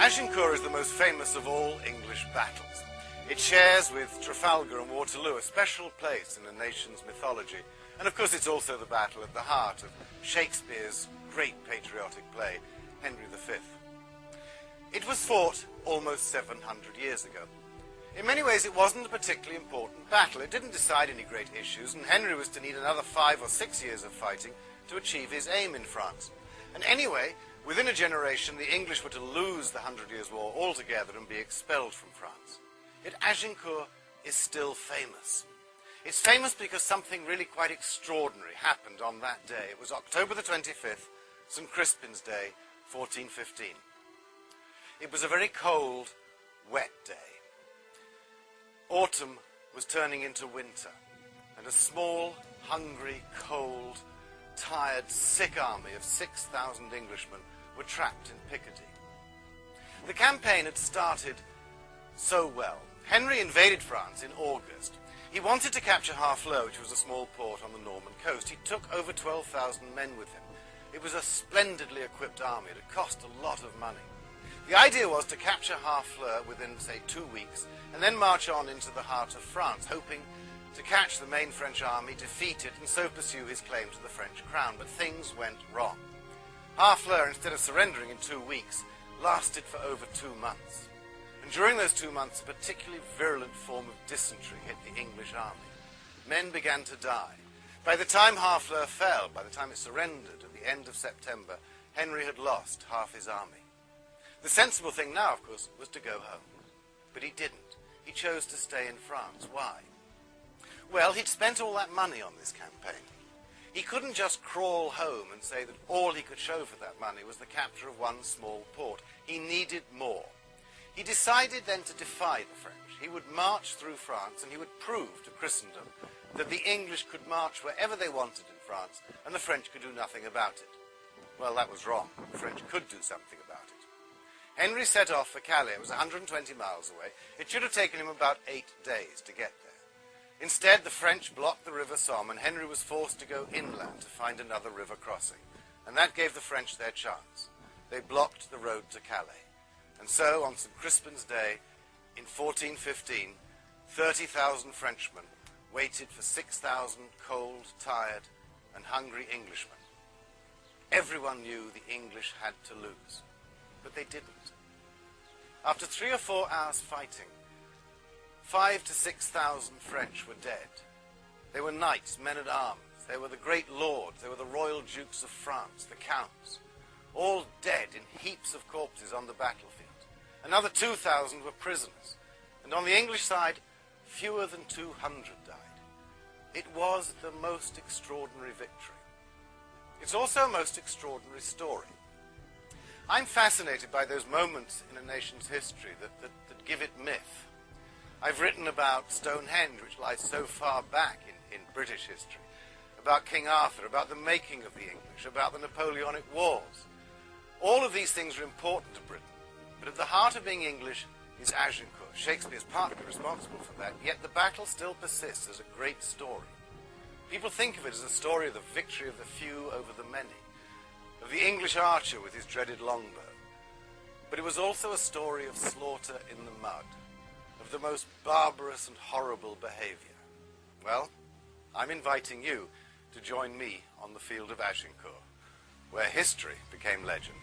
Azincourt is the most famous of all English battles. It shares with Trafalgar and Waterloo a special place in the nation's mythology, and of course it's also the battle at the heart of Shakespeare's great patriotic play, Henry V. It was fought almost 700 years ago. In many ways it wasn't a particularly important battle. It didn't decide any great issues, and Henry was to need another 5 or 6 years of fighting to achieve his aim in France. And anyway, within a generation, the English were to lose the 100 Years' War altogether and be expelled from France. Yet Azincourt is still famous. It's famous because something really quite extraordinary happened on that day. It was October the 25th, St. Crispin's Day, 1415. It was a very cold, wet day. Autumn was turning into winter, and a small, hungry, cold, tired, sick army of 6,000 Englishmen were trapped in Picardy. The campaign had started so well. Henry invaded France in August. He wanted to capture Hasfel, which was a small port on the Norman coast. He took over 12,000 men with him. It was a splendidly equipped army. It had cost a lot of money. The idea was to capture Hasfel within, say, 2 weeks, and then march on into the heart of France, hoping to catch the main French army, defeat it, and so pursue his claim to the French crown. But things went wrong. Hasfel, instead of surrendering in 2 weeks, lasted for over 2 months. And during those 2 months, a particularly virulent form of dysentery hit the English army. Men began to die. By the time Hasfel fell, by the time it surrendered at the end of September, Henry had lost half his army. The sensible thing now, of course, was to go home. But he didn't. He chose to stay in France. Why? Well, he'd spent all that money on this campaign. He couldn't just crawl home and say that all he could show for that money was the capture of one small port. He needed more. He decided then to defy the French. He would march through France and he would prove to Christendom that the English could march wherever they wanted in France and the French could do nothing about it. Well, that was wrong. The French could do something about it. Henry set off for Calais. It was 120 miles away. It should have taken him about 8 days to get there. Instead, the French blocked the River Somme, and Henry was forced to go inland to find another river crossing. And that gave the French their chance. They blocked the road to Calais. And so, on St. Crispin's Day, in 1415, 30,000 Frenchmen waited for 6,000 cold, tired, and hungry Englishmen. Everyone knew the English had to lose. But they didn't. After 3 or 4 hours fighting, 5,000 to 6,000 French were dead. They were knights, men-at-arms. They were the great lords. They were the royal dukes of France, the counts, all dead in heaps of corpses on the battlefield. Another 2,000 were prisoners. And on the English side, fewer than 200 died. It was the most extraordinary victory. It's also a most extraordinary story. I'm fascinated by those moments in a nation's history that give it myth. I've written about Stonehenge, which lies so far back in British history, about King Arthur, about the making of the English, about the Napoleonic Wars. All of these things are important to Britain, but at the heart of being English is Azincourt. Shakespeare's partly responsible for that, yet the battle still persists as a great story. People think of it as a story of the victory of the few over the many, of the English archer with his dreaded longbow. But it was also a story of slaughter in the mud, of the most barbarous and horrible behavior. Well, I'm inviting you to join me on the field of Azincourt, where history became legend.